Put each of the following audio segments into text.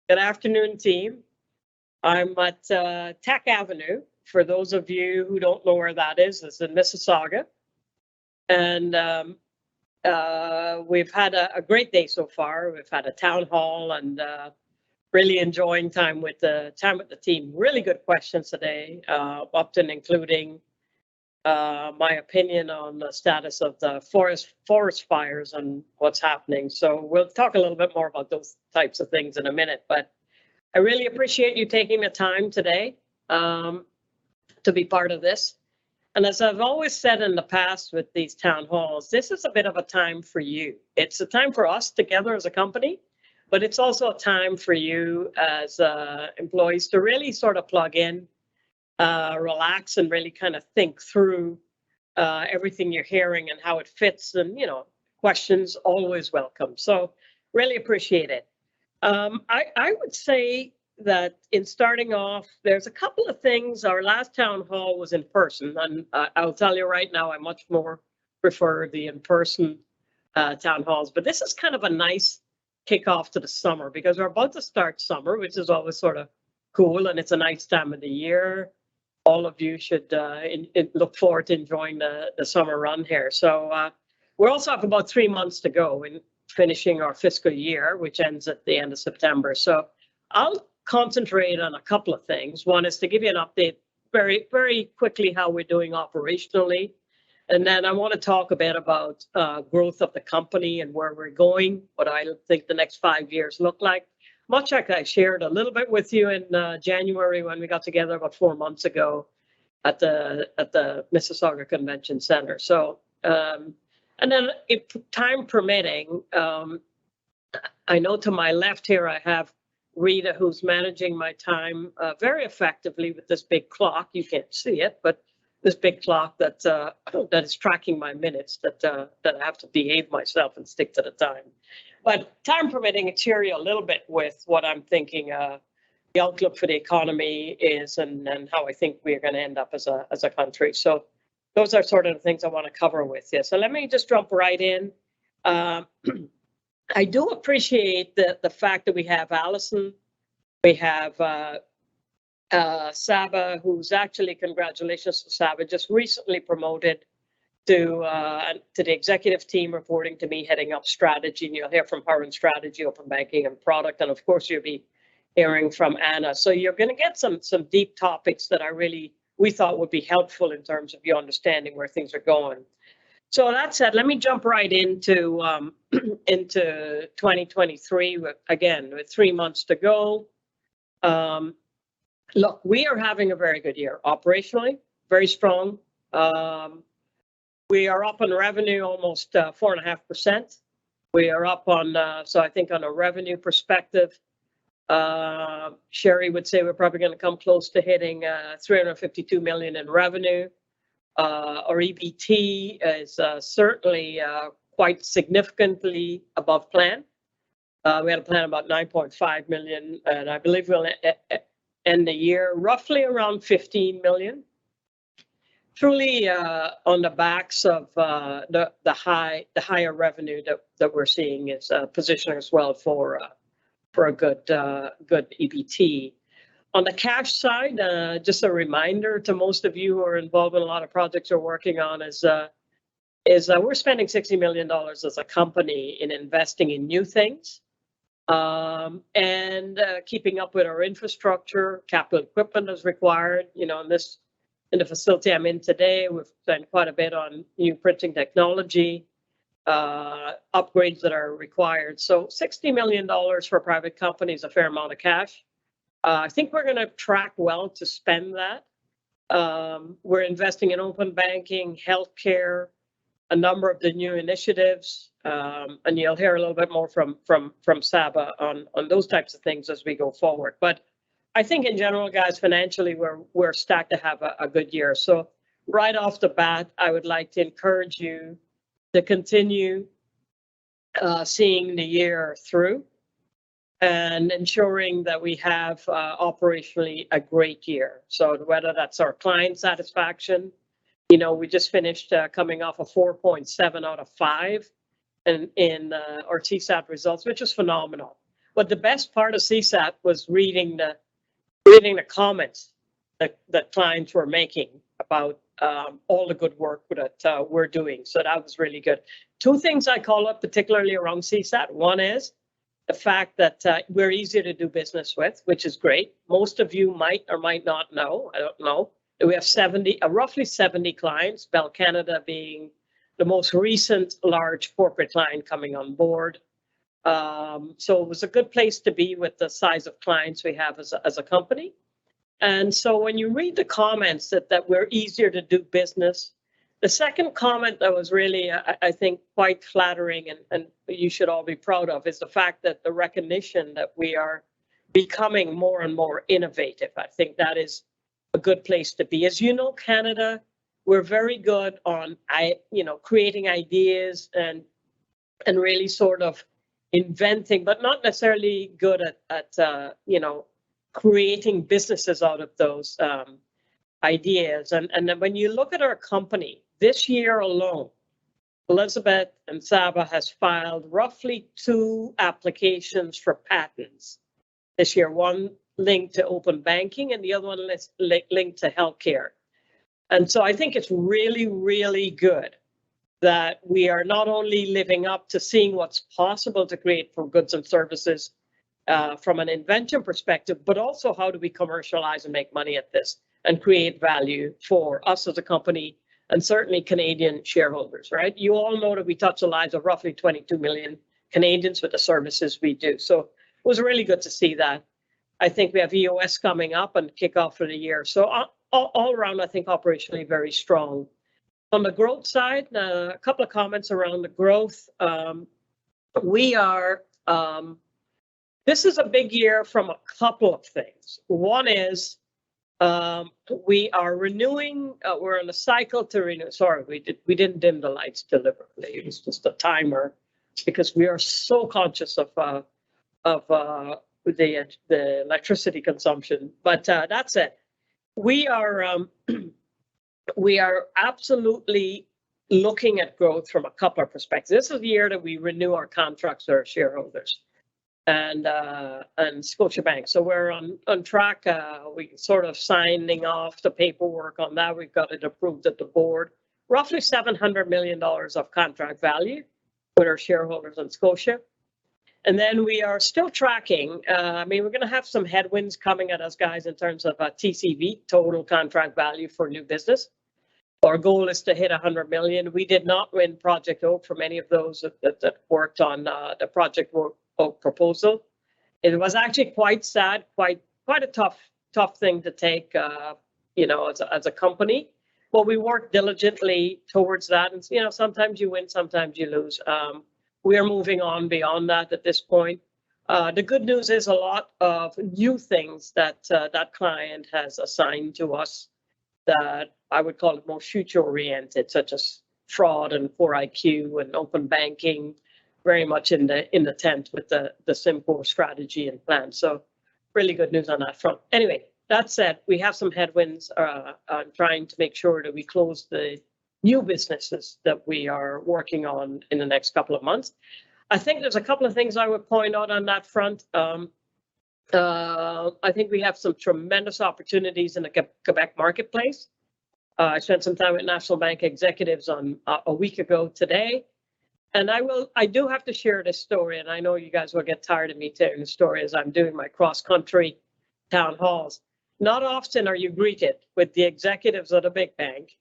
Good afternoon, team. I'm at Tech Avenue. For those of you who don't know where that is, it's in Mississauga. And we've had a great day so far. We've had a town hall and really enjoying time with the team. Really good questions today, often including my opinion on the status of the forest fires and what's happening. So we'll talk a little bit more about those types of things in a minute. But I really appreciate you taking the time today to be part of this. And as I've always said in the past with these town halls, this is a bit of a time for you. It's a time for us together as a company, but it's also a time for you as employees to really sort of plug in, relax, and really kind of think through everything you're hearing and how it fits. And, questions always welcome. So really appreciate it. I would say that in starting off, there's a couple of things. Our last town hall was in person, and I'll tell you right now, I much more prefer the in-person town halls. But this is kind of a nice kickoff to the summer because we're about to start summer, which is always sort of cool, and it's a nice time of the year. All of you should look forward to enjoying the summer run here. So we also have about 3 months to go in finishing our fiscal year, which ends at the end of September. So I'll concentrate on a couple of things. One is to give you an update very, very quickly how we're doing operationally. And then I want to talk a bit about growth of the company and where we're going, what I think the next 5 years look like. Much like I shared a little bit with you in January when we got together about 4 months ago at the Mississauga Convention Center. So, and then if time permitting, I know to my left here I have Rita, who's managing my time very effectively with this big clock. You can't see it, but this big clock that that is tracking my minutes, that I have to behave myself and stick to the time. But time permitting, it's here a little bit with what I'm thinking the outlook for the economy is and how I think we're going to end up as a country. So those are sort of the things I want to cover with you. So let me just jump right in. I do appreciate the fact that we have Allison, we have Saba, who's actually, congratulations to Saba, just recently promoted to the executive team, reporting to me, heading up strategy. And you'll hear from her in strategy, open banking, and product. And of course, you'll be hearing from Anna. So you're going to get some deep topics that we thought would be helpful in terms of you understanding where things are going. So that said, let me jump right into 2023. Again, with 3 months to go. Look, we are having a very good year operationally, very strong. We are up on revenue almost 4.5%. We are up on, so I think on a revenue perspective, Sherry would say we're probably going to come close to hitting 352 million in revenue. Our EBT is certainly quite significantly above plan. We had a plan about 9.5 million, and I believe we'll end the year roughly around 15 million. Truly on the backs of the higher revenue that we're seeing is positioning us well for a good EBT. On the cash side, just a reminder to most of you who are involved in a lot of projects we're working on is we're spending $60 million as a company in investing in new things and keeping up with our infrastructure. Capital equipment is required. In the facility I'm in today, we've spent quite a bit on new printing technology, upgrades that are required. So $60 million for a private company is a fair amount of cash. I think we're going to track well to spend that. We're investing in open banking, healthcare, a number of the new initiatives, and you'll hear a little bit more from Saba on those types of things as we go forward. But I think in general, guys, financially, we're stacked to have a good year. So right off the bat, I would like to encourage you to continue seeing the year through and ensuring that we have operationally a great year. So whether that's our client satisfaction, we just finished coming off a 4.7 out of 5 in our TSAT results, which is phenomenal. But the best part of CSAT was reading the comments that clients were making about all the good work that we're doing. So that was really good. Two things I call up particularly around CSAT. One is the fact that we're easier to do business with, which is great. Most of you might or might not know, I don't know, that we have roughly 70 clients, Bell Canada being the most recent large corporate client coming on board. So it was a good place to be with the size of clients we have as a company. And so when you read the comments that we're easier to do business, the second comment that was really, I think, quite flattering and you should all be proud of is the fact that the recognition that we are becoming more and more innovative. I think that is a good place to be. As you know, Canada, we're very good on, creating ideas and really sort of inventing, but not necessarily good at creating businesses out of those ideas. And then when you look at our company, this year alone, Elizabeth and Saba has filed roughly 2 applications for patents this year, one linked to open banking and the other one linked to healthcare. And so I think it's really, really good that we are not only living up to seeing what's possible to create for goods and services from an invention perspective, but also how do we commercialize and make money at this and create value for us as a company and certainly Canadian shareholders, right? You all know that we touch the lives of roughly 22 million Canadians with the services we do. So it was really good to see that. I think we have EOS coming up and kickoff for the year. So all around, I think operationally very strong. On the growth side, a couple of comments around the growth. This is a big year from a couple of things. One is we are renewing, we're in a cycle to renew. Sorry, we didn't dim the lights deliberately. It was just a timer because we are so conscious of the electricity consumption. But that's it. We are absolutely looking at growth from a couple of perspectives. This is the year that we renew our contracts with our shareholders and Scotiabank. So we're on track. We sort of signing off the paperwork on that. We've got it approved at the board. Roughly $700 million of contract value with our shareholders in Scotia. And then we are still tracking. We're going to have some headwinds coming at us, guys, in terms of TCV, total contract value for new business. Our goal is to hit 100 million. We did not win Project Oak from any of those that worked on the Project Oak proposal. It was actually quite sad, quite a tough thing to take, as a company. But we worked diligently towards that, and sometimes you win, sometimes you lose. We are moving on beyond that at this point. The good news is a lot of new things that that client has assigned to us that I would call it more future-oriented, such as fraud and 4IQ and open banking, very much in the tent with the Symcor strategy and plan. So really good news on that front. Anyway, that said, we have some headwinds on trying to make sure that we close the new businesses that we are working on in the next couple of months. I think there's a couple of things I would point out on that front. I think we have some tremendous opportunities in the Quebec marketplace. I spent some time with National Bank executives on a week ago today. And I do have to share this story, and I know you guys will get tired of me telling the story as I'm doing my cross-country town halls. Not often are you greeted with the executives of a big bank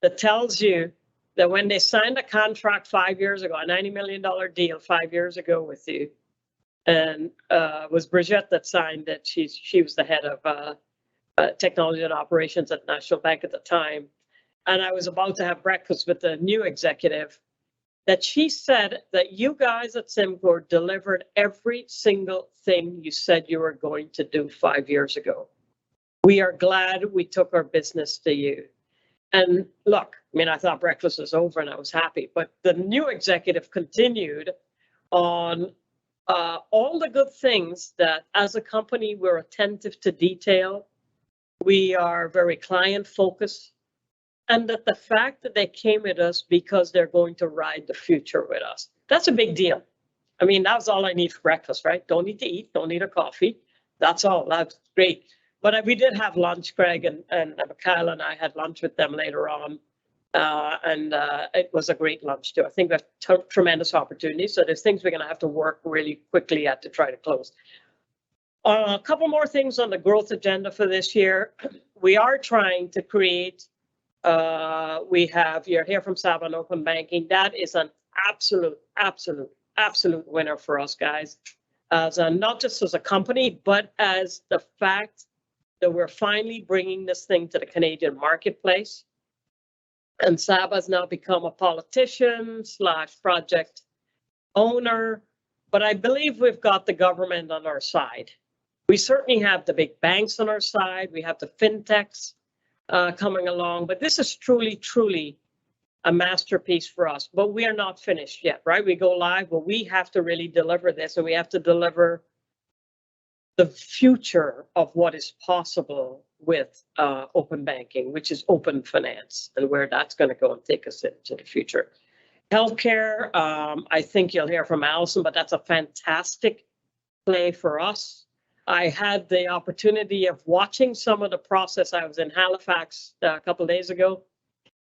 that tells you that when they signed a contract 5 years ago, a $90 million deal 5 years ago with you, and was Brigitte that signed it. She was the head of technology and operations at National Bank at the time. And I was about to have breakfast with the new executive that she said that you guys at Symcor delivered every single thing you said you were going to do 5 years ago. We are glad we took our business to you. And look, I thought breakfast was over and I was happy, but the new executive continued on all the good things that as a company, we're attentive to detail. We are very client focused, and that the fact that they came with us because they're going to ride the future with us. That's a big deal. I mean, that's all I need for breakfast, right? Don't need to eat, don't need a coffee. That's all. That's great. But we did have lunch, Greg, and Mikhail and I had lunch with them later on. And it was a great lunch too. I think we have tremendous opportunities. So there's things we're going to have to work really quickly at to try to close. A couple more things on the growth agenda for this year. We are trying to create, you're here from Sab on open banking. That is an absolute winner for us, guys. Not just as a company, but as the fact that we're finally bringing this thing to the Canadian marketplace. And Sab has now become a politician / project owner, but I believe we've got the government on our side. We certainly have the big banks on our side. We have the fintechs coming along, but this is truly a masterpiece for us. But we are not finished yet, right? We go live, but we have to really deliver this, and we have to deliver the future of what is possible with open banking, which is open finance, and where that's going to go and take us into the future. Healthcare, I think you'll hear from Allison, but that's a fantastic play for us. I had the opportunity of watching some of the process. I was in Halifax a couple of days ago,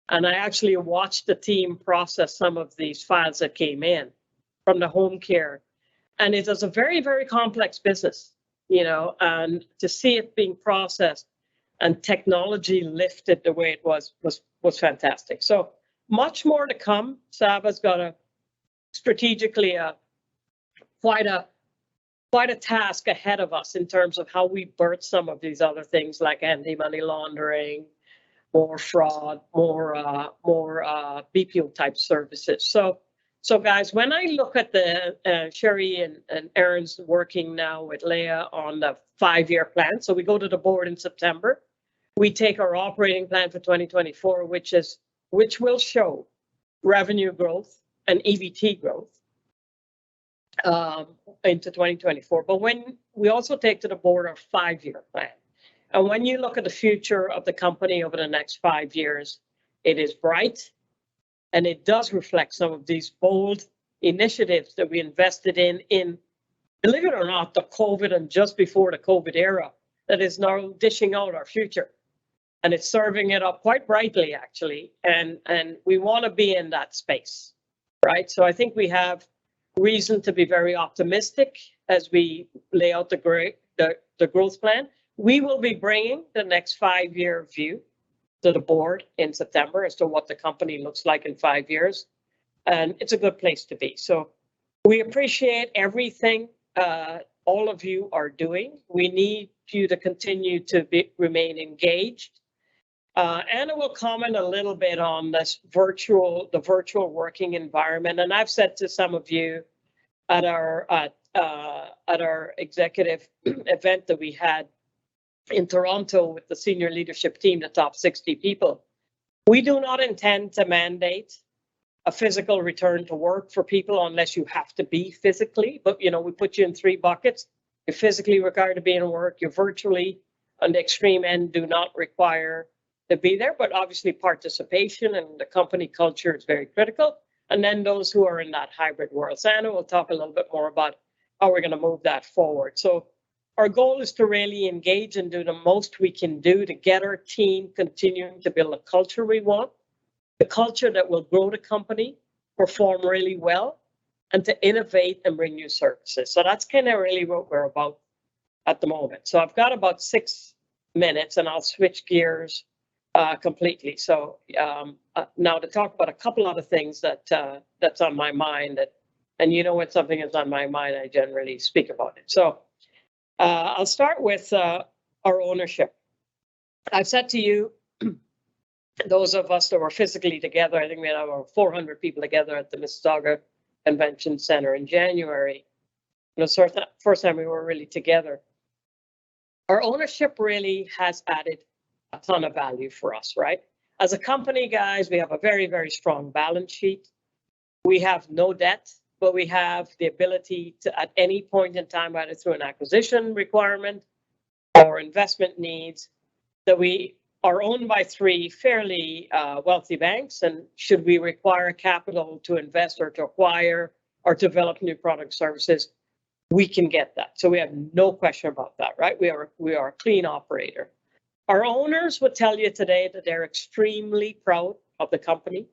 and I actually watched the team process some of these files that came in from the home care. And it is a very, very complex business, you know, and to see it being processed and technology lifted the way it was fantastic. So much more to come. Saba's got a strategically quite a task ahead of us in terms of how we birth some of these other things like anti-money laundering, more fraud, more BPO type services. So guys, when I look at the Sherry and Aaron's working now with Leah on the 5-year plan. So we go to the board in September. We take our operating plan for 2024, which will show revenue growth and EBT growth into 2024. But when we also take to the board our 5-year plan. And when you look at the future of the company over the next 5 years, it is bright, and it does reflect some of these bold initiatives that we invested in, believe it or not, the COVID and just before the COVID era that is now dishing out our future. And it's serving it up quite brightly, actually. And we want to be in that space, right? So I think we have reason to be very optimistic as we lay out the growth plan. We will be bringing the next 5-year view to the board in September as to what the company looks like in 5 years. And it's a good place to be. So we appreciate everything all of you are doing. We need you to continue to remain engaged. Anna will comment a little bit on this virtual working environment. And I've said to some of you at our executive event that we had in Toronto with the senior leadership team, the top 60 people, we do not intend to mandate a physical return to work for people unless you have to be physically. But, you know, we put you in 3 buckets. You're physically required to be in work. You're virtually, on the extreme end, do not require to be there. But obviously participation and the company culture is very critical. And then those who are in that hybrid world. Santa will talk a little bit more about how we're going to move that forward. So our goal is to really engage and do the most we can do to get our team continuing to build a culture we want, the culture that will grow the company, perform really well, and to innovate and bring new services. So that's kind of really what we're about at the moment. So I've got about 6 minutes and I'll switch gears completely. So now to talk about a couple other things that's on my mind, and you know when something is on my mind, I generally speak about it. So I'll start with our ownership. I've said to you, those of us that were physically together, I think we had over 400 people together at the Mississauga Convention Center in January. You know, first time we were really together. Our ownership really has added a ton of value for us, right? As a company, guys, we have a very, very strong balance sheet. We have no debt, but we have the ability to, at any point in time, either through an acquisition requirement or investment needs, that we are owned by 3 fairly wealthy banks. And should we require capital to invest or to acquire or develop new product services, we can get that. So we have no question about that, right? We are a clean operator. Our owners would tell you today that they're extremely proud of the company.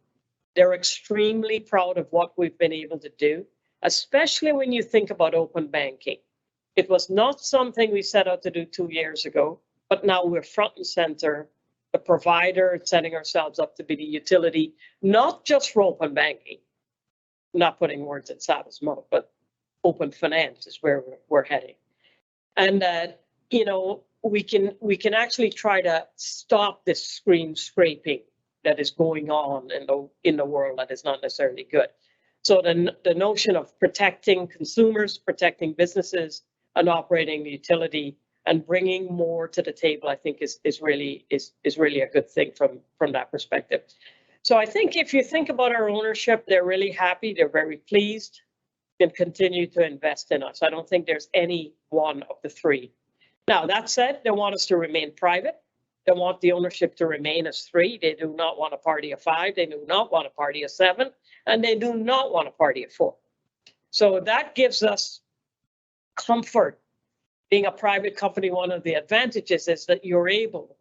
They're extremely proud of what we've been able to do, especially when you think about open banking. It was not something we set out to do 2 years ago, but now we're front and center, the provider, setting ourselves up to be the utility, not just for open banking, not putting words in Sava's mouth, but open finance is where we're heading. And that, we can actually try to stop this screen scraping that is going on in the world that is not necessarily good. So the notion of protecting consumers, protecting businesses, and operating the utility and bringing more to the table, I think is really a good thing from that perspective. So I think if you think about our ownership, they're really happy, they're very pleased, and continue to invest in us. I don't think there's any one of the three. Now, that said, they want us to remain private. They want the ownership to remain as 3. They do not want a party of 5. They do not want a party of 7. And they do not want a party of 4. So that gives us comfort. Being a private company, one of the advantages is that you're able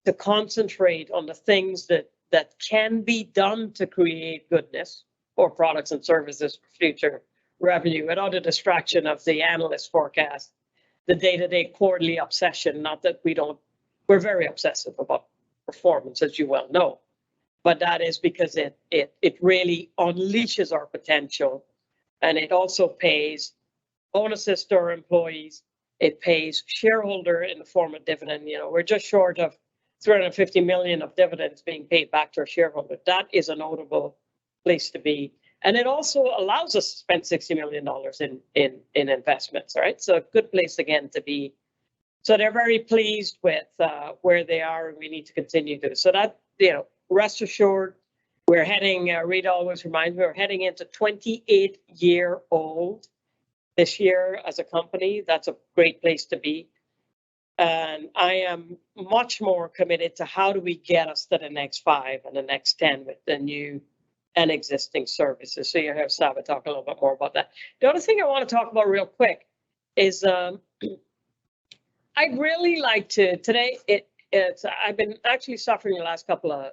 to concentrate on the things that can be done to create goodness or products and services for future revenue without a distraction of the analyst forecast, the day-to-day quarterly obsession. Not that we're very obsessive about performance, as you well know, but that is because it really unleashes our potential, and it also pays bonuses to our employees. It pays shareholder in the form of dividend. We're just short of 350 million of dividends being paid back to our shareholder. That is a notable place to be. And it also allows us to spend $60 million in investments, right? So a good place again to be. So they're very pleased with where they are, and we need to continue to. So that, rest assured, we're heading, Rita always reminds me, we're heading into 28-year-old this year as a company. That's a great place to be. And I am much more committed to how do we get us to the next 5 and the next 10 with the new and existing services. So you have Sava talk a little bit more about that. The other thing I want to talk about real quick is I'd really like to today. I've been actually suffering the last couple of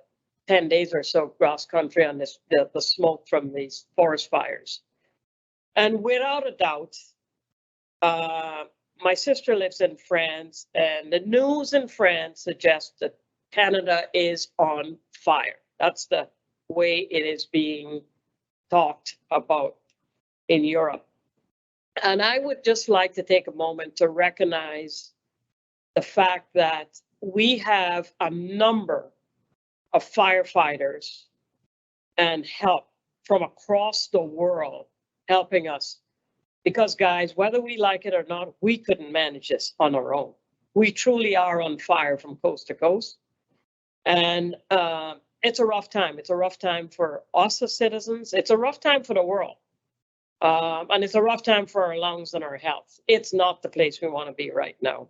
10 days or so cross country on this the smoke from these forest fires, and without a doubt, my sister lives in France, and the news in France suggests that Canada is on fire. That's the way it is being talked about in Europe. And I would just like to take a moment to recognize the fact that we have a number of firefighters and help from across the world helping us. Because guys, whether we like it or not, we couldn't manage this on our own. We truly are on fire from coast to coast. And it's a rough time. It's a rough time for us as citizens. It's a rough time for the world. And it's a rough time for our lungs and our health. It's not the place we want to be right now.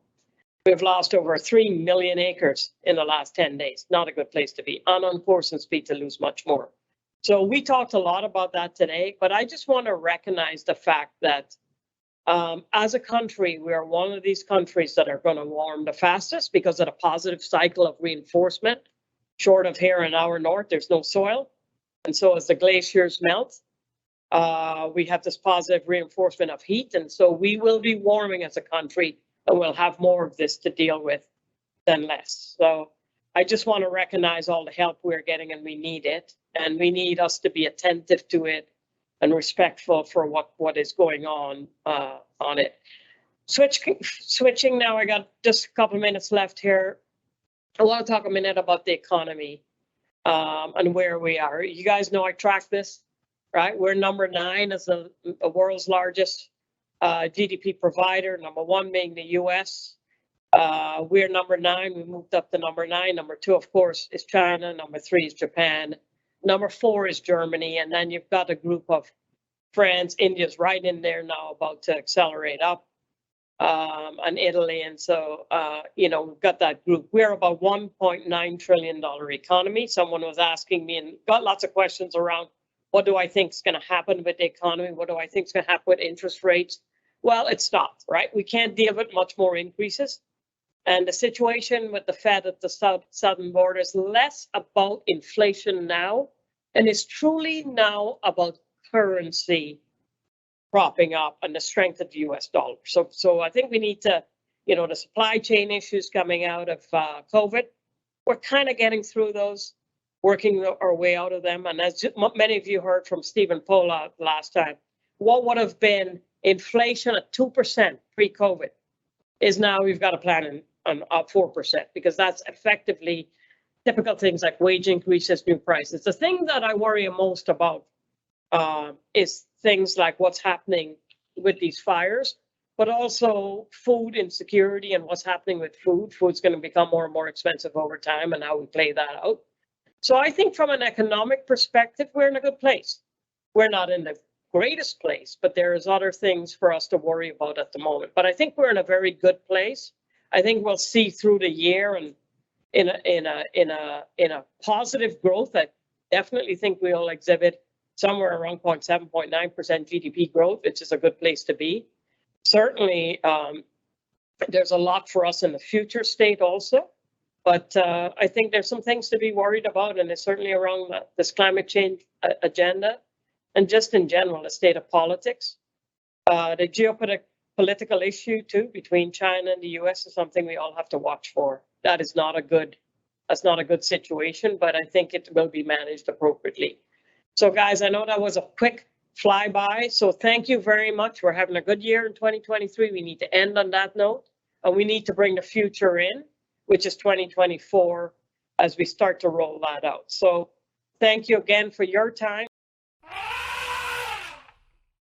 We've lost over 3 million acres in the last 10 days. Not a good place to be. And on course and speed to lose much more. So we talked a lot about that today, but I just want to recognize the fact that as a country, we are one of these countries that are going to warm the fastest because of the positive cycle of reinforcement. Short of here in our north, there's no soil. And so as the glaciers melt, we have this positive reinforcement of heat. And so we will be warming as a country, and we'll have more of this to deal with than less. So I just want to recognize all the help we're getting, and we need it. And we need us to be attentive to it and respectful for what is going on it. Switching now, I got just a couple minutes left here. I want to talk a minute about the economy and where we are. You guys know I track this, right? We're number 9 as the world's largest GDP provider, number 1 being the US. We're number 9. We moved up to number 9. Number 2, of course, is China. Number 3 is Japan. Number 4 is Germany. And then you've got a group of France. India's right in there now, about to accelerate up, and Italy. And so, we've got that group. We're about $1.9 trillion economy. Someone was asking me and got lots of questions around What do I think is going to happen with the economy? What do I think is going to happen with interest rates? Well, it stopped, right? We can't deal with much more increases. And the situation with the Fed at the southern border is less about inflation now, and it's truly now about currency propping up and the strength of the US dollar. So I think we need to, the supply chain issues coming out of COVID, we're kind of getting through those, working our way out of them. And as many of you heard from Stephen Pola last time, what would have been inflation at 2% pre-COVID is now we've got a plan on 4%, because that's effectively typical things like wage increases, new prices. The thing that I worry most about is things like what's happening with these fires, but also food insecurity and what's happening with food. Food's going to become more and more expensive over time, and how we play that out. So I think from an economic perspective, we're in a good place. We're not in the greatest place, but there's other things for us to worry about at the moment. But I think we're in a very good place. I think we'll see through the year and in a positive growth. I definitely think we'll exhibit somewhere around 0.7, 0.9% GDP growth, which is a good place to be. Certainly, there's a lot for us in the future state also. But I think there's some things to be worried about, and it's certainly around this climate change agenda, and just in general, the state of politics. The geopolitical issue too between China and the US is something we all have to watch for. That's not a good situation, but I think it will be managed appropriately. So guys, I know that was a quick flyby. So thank you very much. We're having a good year in 2023. We need to end on that note, and we need to bring the future in, which is 2024, as we start to roll that out. So thank you again for your time.